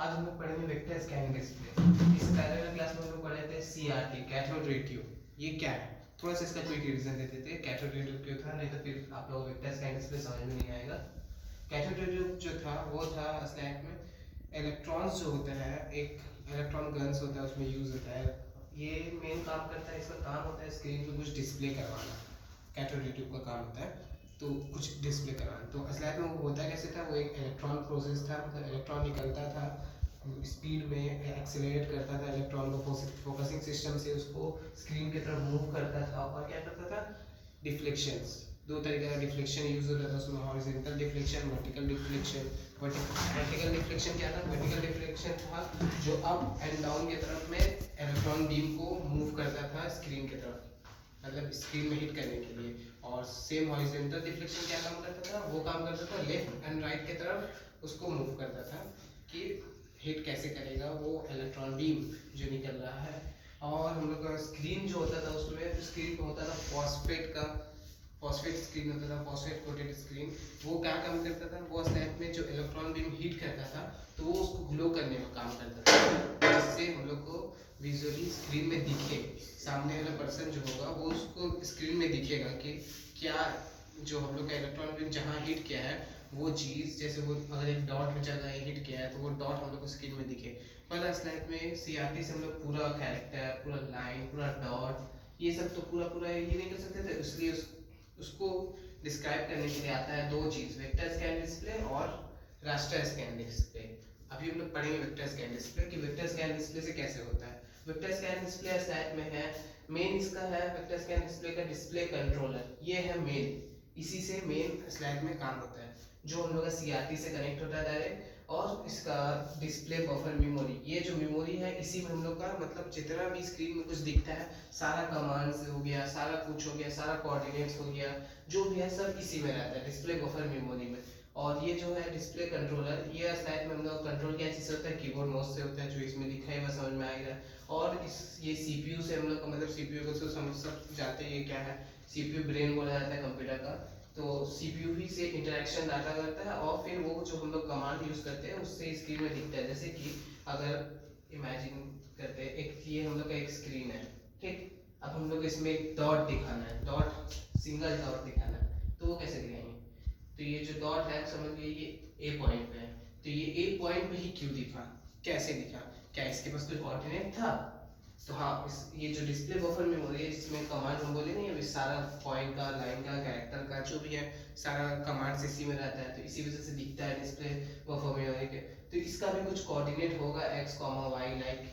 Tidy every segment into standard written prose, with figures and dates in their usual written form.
आज हम लोग पढ़ेंगे वेक्टर स्कैनिंग डिस्प्ले। इससे पहले वाले क्लास में हम लोग पढ़े थे CRT कैथोड रे ट्यूब। ये क्या है, थोड़ा सा इसका क्विक रिवीजन देते थे। कैथोड रे ट्यूब क्यों था, नहीं तो फिर आप लोग वेक्टर स्कैनिंग डिस्प्ले समझ में नहीं आएगा। कैथोड रे ट्यूब जो था वो था स्लैब में इलेक्ट्रॉन्स जो होते हैं, एक इलेक्ट्रॉन गन्स होता है, उसमें यूज होता है। ये मेन काम करता है, इसका काम होता है स्क्रीन पे कुछ डिस्प्ले करवाना। कैथोड रे ट्यूब का काम होता है तो कुछ डिस्प्ले कराना। तो स्लैब में वो होता कैसे था, वो एक इलेक्ट्रॉन प्रोसेस था, मतलब इलेक्ट्रॉन निकलता था स्पीड में, एक्सेलरेट करता था इलेक्ट्रॉन को, फोकसिंग सिस्टम से उसको स्क्रीन की तरफ मूव करता था। और क्या करता था, डिफ्लेक्शंस, दो तरीके का डिफ्लेक्शन यूज होता था उसमें, horizontal deflection, vertical deflection. Vertical deflection क्या था, वर्टिकल डिफ्लेक्शन था जो अप एंड डाउन की तरफ में इलेक्ट्रॉन बीम को मूव करता था स्क्रीन की तरफ, मतलब स्क्रीन में हिट करने के लिए। और सेम हॉरिजॉन्टल डिफ्लेक्शन क्या काम करता था, वो काम करता था लेफ्ट एंड राइट की तरफ उसको मूव करता था कि हिट कैसे करेगा वो इलेक्ट्रॉन बीम जो निकल रहा है। और हम लोग का स्क्रीन जो होता था उसमें स्क्रीन पे होता था फॉस्फेट स्क्रीन होता था, फॉस्फेट कोटेड स्क्रीन। वो क्या काम करता था, वो स्लैब में जो इलेक्ट्रॉन बीम हीट करता था तो वो उसको ग्लो करने में काम करता था, जिससे हम लोग को विजुअली स्क्रीन में दिखे, सामने वाला पर्सन जो होगा वो उसको स्क्रीन में दिखेगा कि क्या जो हम लोग का इलेक्ट्रॉन बीम जहाँ हिट किया है वो चीज़, जैसे वो अगर एक डॉट में जगह हिट किया है तो वो डॉट हम लोग को स्क्रीन में दिखे। पर स्लाइड में CRT से हम लोग पूरा कैरेक्टर, पूरा लाइन, पूरा डॉट, ये सब तो पूरा पूरा ये नहीं कर सकते थे, इसलिए उसको डिस्क्राइब करने के लिए आता है दो चीज़, वेक्टर स्कैन डिस्प्ले और रास्टर स्कैन डिस्प्ले। अभी हम लोग पढ़ेंगे वेक्टर स्कैन डिस्प्ले कि वेक्टर स्कैन डिस्प्ले से कैसे होता है। वेक्टर स्कैन डिस्प्ले स्लाइड में है, मेन इसका है वेक्टर स्कैन डिस्प्ले का डिस्प्ले कंट्रोलर, ये है मेन, इसी से मेन स्लाइड में काम होता है, जो हम लोग का CRT से कनेक्ट होता है डायरेक्ट। और इसका डिस्प्ले बफर मेमोरी, ये जो मेमोरी है इसी में हम लोग का मतलब जितना भी स्क्रीन में कुछ दिखता है, सारा कमांड्स हो गया, सारा कुछ हो गया, सारा कोऑर्डिनेट्स हो गया, जो भी है सब इसी में रहता है, डिस्प्ले बफर मेमोरी में। और ये जो है डिस्प्ले कंट्रोलर, ये स्लाइड में हम लोग कंट्रोल क्या चीज़ से होता है, कीबोर्ड माउस से होता है, जो इसमें लिखा है वह समझ में आएगा। और इस ये CPU से हम लोग का मतलब CPU को तो समझ सब जाते हैं ये क्या है, CPU ब्रेन बोला जाता है कंप्यूटर का। तो CPU ही से इंटरेक्शन डाटा करता है और फिर वो जो हम लोग कमांड यूज करते हैं उससे स्क्रीन में दिखता है। जैसे कि अगर इमेजिन करते हैं एक ये हम लोग का एक स्क्रीन है, ठीक, अब हम लोग इसमें एक डॉट दिखाना है, डॉट, सिंगल डॉट दिखाना है, तो वो कैसे दिखाएंगे। तो ये जो डॉट है समझ लीजिए ये A पॉइंट पे है, तो ये A पॉइंट पे ही क्यों दिखा, कैसे दिखा, क्या इसके पास कोई कोऑर्डिनेट था। तो हाँ, इस ये जो डिस्प्ले बफर मेमोरी है इसमें कमांड हम बोले नहीं, अभी सारा पॉइंट का, लाइन का, कैरेक्टर का जो भी है सारा कमांड इसी में रहता है, तो इसी वजह से दिखता है डिस्प्ले बफर मेमोरी के। तो इसका भी कुछ कोऑर्डिनेट होगा x, y लाइक,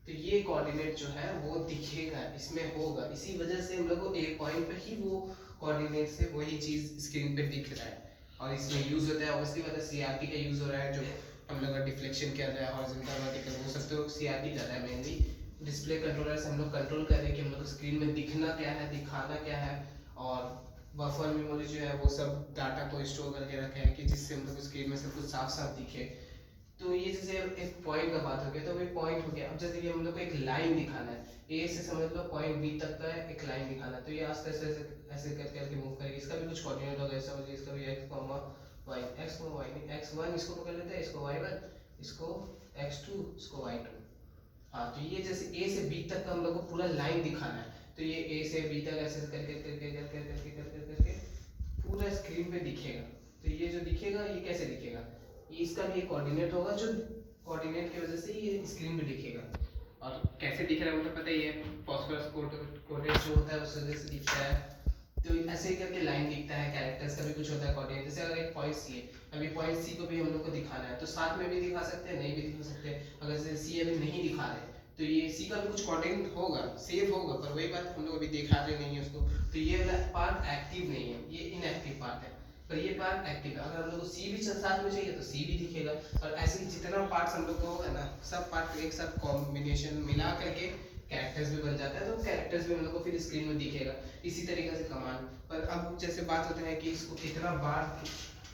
तो ये कोऑर्डिनेट जो है वो दिखेगा इसमें होगा, इसी वजह से हम लोग को A पॉइंट पे ही वो कोऑर्डिनेट से वही चीज स्क्रीन पे दिख रहा है। और इसमें यूज होता है ऑब्वियसली मतलब CRT का यूज हो रहा है, जो हम लोग का डिफ्लेक्शन कर रहा है, हॉरिजॉन्टल वर्टिकल वो सब तो CRT कर रहा है मेनली। डिस्प्ले कंट्रोलर से हम लोग कंट्रोल कर रहे हैं कि हम लोग स्क्रीन में दिखना क्या है, दिखाना क्या है। और बफर मेमोरी जो है वो सब डाटा को स्टोर करके रखा है कि जिससे हम लोग स्क्रीन में सब कुछ साफ साफ दिखे। तो ये जैसे एक पॉइंट का बात हो गया, तो एक पॉइंट हो गया। अब जैसे कि हम लोग को एक लाइन दिखाना है, A से समझ लो पॉइंट B तक का एक लाइन दिखाना है, तो ये आस्ते आस्ते ऐसे ऐसे कर करके मूव करेगी, इसका भी कुछ कोऑर्डिनेट होगा, ऐसा समझिए इसका भी x, y, x, y नहीं, x1 इसको पकड़ लेते हैं, इसको y1, इसको x2, इसको y2। हाँ, तो ये जैसे A से B तक का हम लोग को पूरा लाइन दिखाना है, तो ये A से B तक ऐसे करके करके करके करके करके करके पूरा स्क्रीन पे दिखेगा। तो ये जो दिखेगा ये कैसे दिखेगा, ये इसका भी एक कोऑर्डिनेट होगा, जो कोऑर्डिनेट की वजह से ये स्क्रीन पे दिखेगा। और कैसे दिख रहा है वो तो पता ही है, फॉस्फोरस कोटेड जो होता है उस वजह से दिखता है। तो ऐसे ही करके लाइन दिखता है, कैरेक्टर्स का भी कुछ होता है कोऑर्डिनेट। जैसे अगर एक पॉइंट C है, अभी पॉइंट C को भी हम लोग को दिखाना है, तो साथ में भी दिखा सकते हैं, नहीं भी दिखा सकते हैं। अगर जैसे C अभी नहीं दिखा रहे तो ये C का भी कुछ कोऑर्डिनेट होगा, सेव होगा, पर वही बात हम लोग अभी दिखा रहे नहीं है उसको, तो ये वाला पार्ट एक्टिव नहीं है, ये इनएक्टिव पार्ट है। पर ये पार्ट एक्टिव है, अगर हम लोग को C भी साथ में चाहिए तो C भी दिखेगा। और ऐसे ही जितना पार्ट्स हम लोग को है ना, सब पार्ट एक साथ कॉम्बिनेशन मिला करके कैरेक्टर्स भी बन जाता है, तो कैरेक्टर्स भी हम लोग को फिर स्क्रीन में दिखेगा। इसी तरीके से कमांड पर अब जैसे बात होता है कि इसको कितना बार,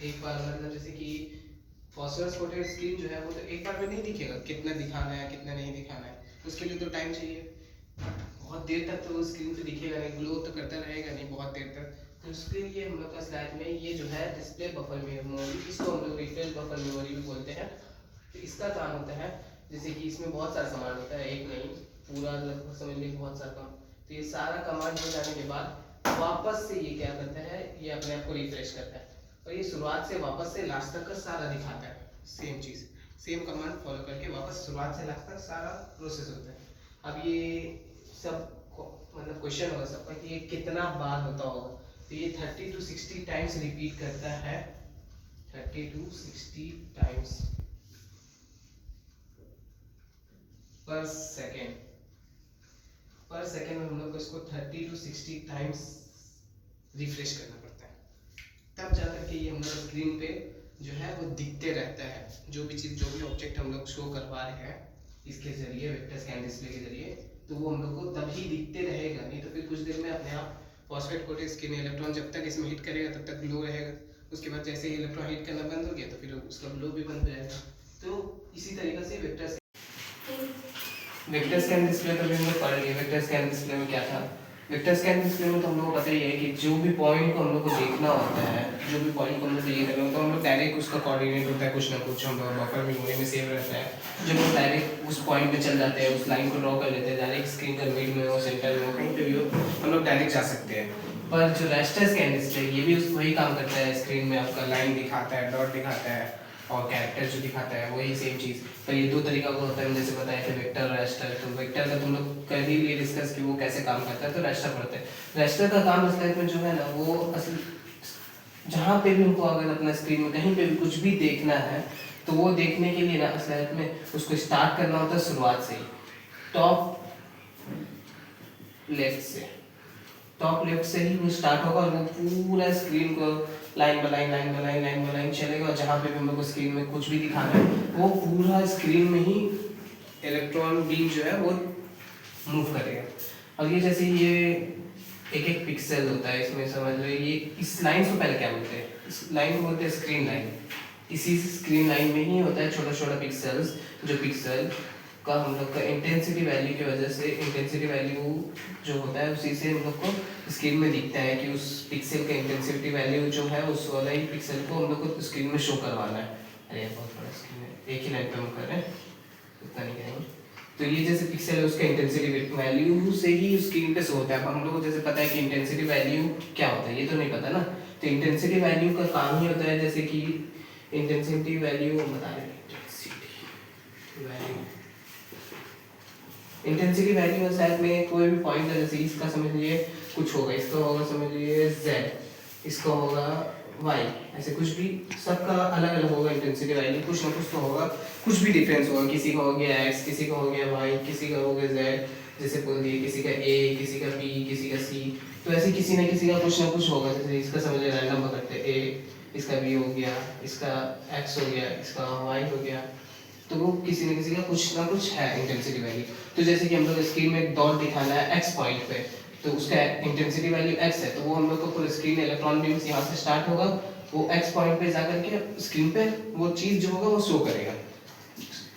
एक बार मतलब जैसे कि फॉस्फोरस कोटेड स्क्रीन जो है वो तो एक बार में नहीं दिखेगा, कितना दिखाना है कितना नहीं दिखाना है, उसके लिए तो टाइम चाहिए, बहुत देर तक तो वो स्क्रीन पे दिखेगा नहीं, ग्लो तो करता रहेगा नहीं बहुत देर तक। तो उसके लिए हम लोग का स्लाइड में ये जो है डिस्प्ले बफर मेमोरी, इसको हम लोग रिफ्रेश बफर मेमोरी भी बोलते हैं। तो इसका काम होता है जैसे कि इसमें बहुत सारा कमांड होता है, एक नहीं पूरा लगभग समझ लीजिए बहुत सारा काम। तो ये सारा कमांड हो जाने के बाद वापस से ये क्या करता है, ये अपने आप को रिफ्रेश करता है और ये शुरुआत से वापस से लास्ट तक का सारा दिखाता है। सेम चीज़, सेम कमांड फॉलो करके वापस शुरुआत से लास्ट तक सारा प्रोसेस होता है। अब ये सब मतलब क्वेश्चन होगा सबका कि ये कितना बार होता होगा, तो ये 30 to 60 टाइम्स रिपीट करता है, 30 to 60 टाइम्स पर सेकेंड। पर सेकेंड में हम लोग को इसको 30 to 60 टाइम्स रिफ्रेश करना पड़ता है, तब जाकर के ये हम लोग स्क्रीन पे जो है वो दिखते रहता है। जो भी चीज़, जो भी ऑब्जेक्ट हम लोग शो करवा रहे हैं इसके जरिए, वेक्टर स्कैन डिस्प्ले के जरिए, तो वो हम लोग को तभी दिखते रहेगा, नहीं तो फिर कुछ देर में अपने आप फॉस्फेट कोटेड स्क्रीन इलेक्ट्रॉन जब तक इसमें हिट करेगा तब तक ग्लो रहेगा, उसके बाद जैसे ही इलेक्ट्रॉन हिट करना बंद हो गया तो फिर उसका ग्लो भी बंद हो जाएगा। तो इसी तरीके से वेक्टर स्कैन डिस्प्ले तो भी हम लोग पढ़ लिए। वेक्टर स्कैन डिस्प्ले में क्या था, वेक्टर स्कैन डिस्प्ले में तो हम लोग को पता ही है कि जो भी पॉइंट को हम लोग को देखना होता है, जो भी पॉइंट को हम लोग चाहिए करना होता है, हम लोग डायरेक्ट उसका कोऑर्डिनेट होता है कुछ ना कुछ हम लोग बफर मेमोरी में सेव रहता है, जब हम डायरेक्ट उस पॉइंट पे चल जाते हैं, उस लाइन को ड्रॉ कर लेते हैं, डायरेक्ट स्क्रीन का मिड में हो, सेंटर में हो, कहीं पे भी हो, हम लोग डायरेक्ट जा सकते हैं। पर जो रास्टर स्कैन डिस्प्ले ये भी वही काम करता है, स्क्रीन में आपका लाइन दिखाता है, डॉट दिखाता है और कैरेक्टर जो दिखाता है वही सेम चीज़। पर ये दो तरीका का होता है, जैसे बताया कि वेक्टर और रास्टर। तो वेक्टर का तुम लोग कर ही लिए डिस्कस कि वो कैसे काम करता है, तो रास्टर पढ़ते हैं। रास्टर का काम स्लाइड में जो है ना, वो असल जहाँ पे भी उनको अगर अपना स्क्रीन में कहीं पे भी कुछ भी देखना है तो वो देखने के लिए ना स्लाइड में उसको स्टार्ट करना होता है शुरुआत से ही, टॉप लेफ्ट से। टॉप लेफ्ट से ही वो स्टार्ट होगा और वो पूरा स्क्रीन को line by line, line by line, line by line चलेगा, और जहाँ पे भी हम लोग को स्क्रीन में कुछ भी दिखाना है वो पूरा स्क्रीन में ही इलेक्ट्रॉन बीम जो है वो मूव करेगा। और ये जैसे ये एक एक पिक्सल होता है इसमें, समझ लो ये इस लाइन को पहले क्या बोलते हैं, इस लाइन को बोलते हैं स्क्रीन लाइन। इसी स्क्रीन लाइन में ही होता है छोटा छोटा पिक्सल्स, जो पिक्सल का हम लोग का इंटेंसिटी वैल्यू की वजह से, इंटेंसिटी वैल्यू जो होता है उसी से हम लोग को स्क्रीन में दिखता है कि उस पिक्सल का इंटेंसिटी वैल्यू जो है उस वाला ही पिक्सल को हम लोग को स्क्रीन में शो करवाना है। अरे बहुत बड़ा स्क्रीन है, एक ही लाइन पे हम कर रहे हैं, उतना नहीं करेंगे। तो ये जैसे पिक्सल है उसका इंटेंसिटी वैल्यू से ही स्क्रीन पे शो होता है। अब हम लोग को जैसे पता है कि इंटेंसिटी वैल्यू क्या होता है, ये तो नहीं पता ना। तो इंटेंसिटी वैल्यू का काम ही होता है, जैसे कि इंटेंसिटी वैल्यू बता रहे हैं, इंटेंसिटी वैल्यू शायद में कोई भी पॉइंट है, जैसे इसका समझ लीजिए कुछ होगा, इसका होगा समझ लीजिए z, इसका होगा y, ऐसे कुछ भी सबका अलग अलग होगा इंटेंसिटी वैल्यू, कुछ ना कुछ तो होगा, कुछ भी डिफरेंस होगा, किसी का हो गया x, किसी का हो गया y, किसी का हो गया z, जैसे बोल दिए किसी का a, किसी का b, किसी का c, तो ऐसे किसी ना किसी का कुछ ना कुछ होगा। जैसे इसका समझ लीजिए रैंडम पकड़ते a, इसका b हो गया, इसका x हो गया, इसका y हो गया, तो वो किसी न किसी का कुछ ना कुछ है इंटेंसिटी वैल्यू। तो जैसे कि हम लोग स्क्रीन में डॉट दिखाना है x पॉइंट पे, तो उसका इंटेंसिटी वैल्यू x है, तो वो हम लोग को पूरा स्क्रीन इलेक्ट्रॉन बीम यहाँ से स्टार्ट होगा, वो x पॉइंट पे जाकर के स्क्रीन पे वो चीज़ जो होगा वो शो करेगा,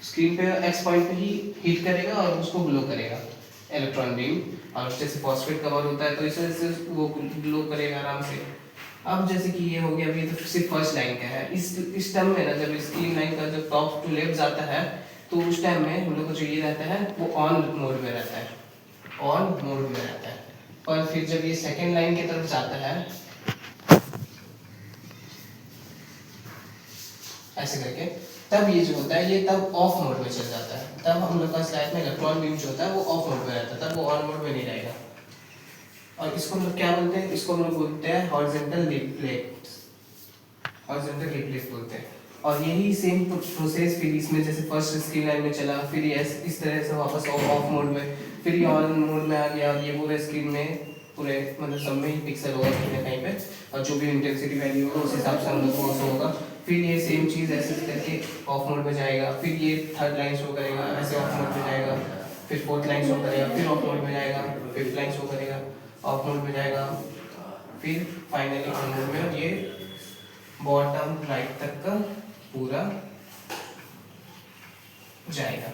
स्क्रीन पे x पॉइंट पे ही हिट करेगा और उसको ग्लो करेगा इलेक्ट्रॉन बीम। और जैसे फॉस्फेट कवर होता है तो इस वजह से वो ग्लो करेगा आराम से। अब जैसे कि ये हो गया, अभी तो सिर्फ फर्स्ट लाइन का है। इस टाइम में ना जब स्क्रीन लाइन का जब टॉप टू लेफ्ट जाता है तो उस टाइम में हम लोग को जो ये रहता है वो ऑन मोड में रहता है, ऑन मोड में रहता है। और फिर जब ये सेकेंड लाइन की तरफ जाता है ऐसे करके, तब ये जो होता है ये तब ऑफ मोड में चल जाता है। तब हम लोग का स्लाइड में इलेक्ट्रॉन बीम जो होता है वो ऑफ मोड में रहता है, तब वो ऑन मोड में नहीं रहेगा। और इसको हम लोग क्या बोलते हैं, इसको हम लोग बोलते हैं हॉरिजॉन्टल रिफ्लेक्ट, हॉरिजॉन्टल रिफ्लेक्ट बोलते हैं। और यही सेम प्रोसेस फिर इसमें जैसे फर्स्ट स्क्रीन लाइन में चला, फिर ये इस तरह से वापस ऑफ मोड में, फिर ये ऑन मोड में आ गया, और ये पूरे स्क्रीन में पूरे मतलब सब में ही पिक्सल होगा कहीं ना कहीं पे, और जो भी इंटेंसिटी वैल्यू होगा उस हिसाब से हम लोग को शो होगा। फिर ये सेम चीज़ ऐसे करके ऑफ मोड में जाएगा, फिर ये थर्ड लाइन शो करेगा, ऐसे ऑफ मोड में जाएगा, फिर फोर्थ लाइन शो करेगा, फिर ऑफ मोड में जाएगा, फिफ्थ लाइन शो करेगा, ऑफ मोड में जाएगा, फिर फाइनली ऑन मोड में, और ये बॉटम राइट तक का पूरा जाएगा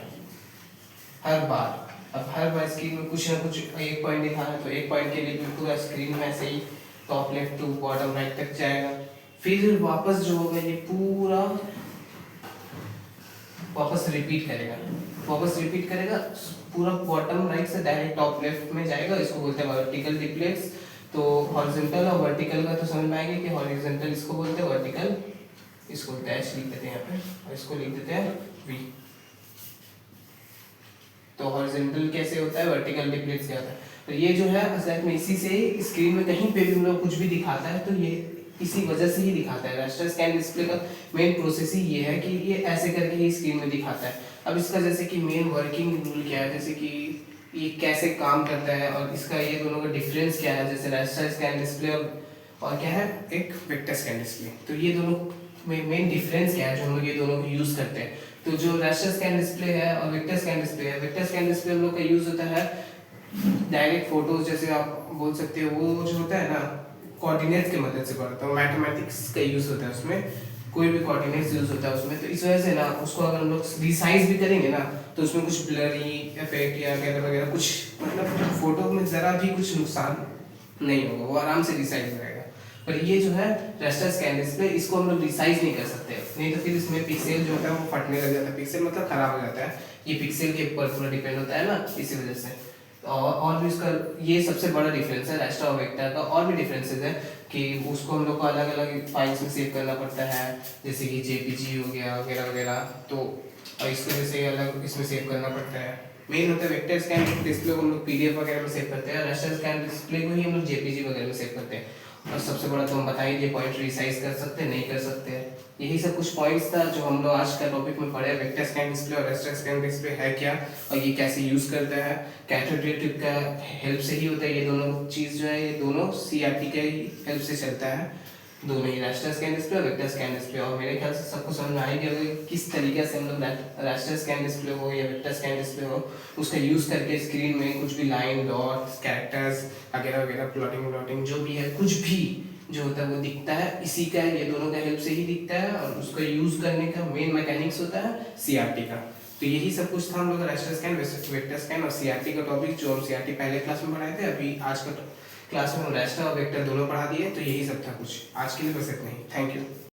हर बार। अब हर बार स्क्रीन में कुछ ना कुछ एक पॉइंट दिखाना है तो एक पॉइंट के लिए पूरा स्क्रीन में ऐसे ही top left to bottom right तक जाएगा। फिर वापस जो होगा ये पूरा वापस रिपीट करेगा, पूरा बॉटम राइट से डायरेक्ट टॉप लेफ्ट में जाएगा, इसको बोलते हैं वर्टिकल रिफ्लेक्स। तो हॉरिजॉन्टल और वर्टिकल का तो समझ में आएगा कि हॉरिजॉन्टल इसको बोलते हैं, वर्टिकल इसको बोलते हैं, एच लिख देते हैं यहाँ पे और इसको लिख देते हैं वी। तो हॉरिजॉन्टल कैसे होता है, वर्टिकल रिफ्लेक्स क्या होता है। तो ये जो है असल में इसी से स्क्रीन में कहीं पे भी हम लोग कुछ भी दिखाता है तो ये इसी वजह से ही दिखाता है। रास्टर स्कैन डिस्प्ले का मेन प्रोसेस ही ये है कि ये ऐसे करके ही स्क्रीन में दिखाता है। अब इसका जैसे कि मेन वर्किंग रूल क्या है, जैसे कि ये कैसे काम करता है और इसका ये दोनों का डिफरेंस क्या है, जैसे रास्टर स्कैन डिस्प्ले और क्या है एक वेक्टर स्कैन डिस्प्ले। तो ये दोनों में मेन डिफरेंस क्या है जो हम लोग ये दोनों को यूज़ करते हैं। तो जो रास्टर स्कैन डिस्प्ले है और वेक्टर स्कैन डिस्प्ले है, वेक्टर स्कैन डिस्प्ले हम लोग का यूज़ होता है डायरेक्ट फोटोज, जैसे आप बोल सकते हो वो जो होता है ना कोऑर्डिनेट्स की मदद से बनाता हूँ, मैथमेटिक्स का यूज़ होता है उसमें, कोई भी कोऑर्डिनेट्स यूज़ होता है उसमें। तो इस वजह से ना उसको अगर हम लोग रिसाइज भी करेंगे ना तो उसमें कुछ ब्लरी इफेक्ट या वगैरह वगैरह कुछ, मतलब फोटो में ज़रा भी कुछ नुकसान नहीं होगा, वो आराम से रिसाइज हो जाएगा। पर ये जो है रास्टर स्कैन डिस्प्ले, इसको हम लोग रिसाइज नहीं कर सकते, नहीं तो फिर इसमें पिक्सल जो होता है वो फटने लग जाता है, पिक्सल मतलब खराब हो जाता है। ये पिक्सल के ऊपर पूरा डिपेंड होता है ना, इसी वजह से। और भी इसका ये सबसे बड़ा डिफरेंस है रास्टर और वेक्टर का। और भी डिफरेंसेस है कि उसको हम लोग को अलग अलग फाइल्स में सेव करना पड़ता है, जैसे कि जेपीजी हो गया वगैरह वगैरह, तो और इसको जैसे अलग इसमें सेव करना पड़ता है। मेन होता है वेक्टर स्कैन डिस्प्ले को हम लोग पीडीएफ वगैरह में सेव करते हैं, रास्टर स्कैन डिस्प्ले को ही हम लोग जेपीजी वगैरह में सेव करते हैं। और सबसे बड़ा तो हम बताइए ये पॉइंट रिसाइज कर सकते हैं नहीं कर सकते हैं। यही सब कुछ पॉइंट्स था जो हम लोग आज का टॉपिक में पढ़े, वेक्टर स्कैन डिस्प्ले और रास्टर स्कैन डिस्प्ले है क्या और ये कैसे यूज़ करता है। कैथोड रे ट्यूब का हेल्प से ही होता है ये दोनों चीज़ जो है, ये दोनों सीआरटी के हेल्प से चलता है, दोनों ही रास्टर स्कैन डिस्प्ले और वेक्टर स्कैन डिस्प्ले। और मेरे ख्याल से सबको समझ में आएगी किस तरीके से हम लोग रास्टर स्कैन डिस्प्ले हो या वेक्टर स्कैन डिस्प्ले हो उसका यूज़ करके स्क्रीन में कुछ भी लाइन डॉट्स कैरेक्टर्स वगैरह वगैरह प्लॉटिंग जो भी है, कुछ भी जो होता है वो दिखता है, इसी का ये दोनों का हेल्प से ही दिखता है। और उसका यूज़ करने का मेन मैकेनिक्स होता है सीआरटी का। तो यही सब कुछ था हम लोग रास्टर स्कैन वेक्टर स्कैन और सीआरटी का टॉपिक, जो हम सीआरटी पहले क्लास में पढ़ाए थे। अभी आज का क्लास में हम रास्टर और वेक्टर दोनों पढ़ा दिए। तो यही सब था कुछ आज के लिए, बस इतना ही। Thank you.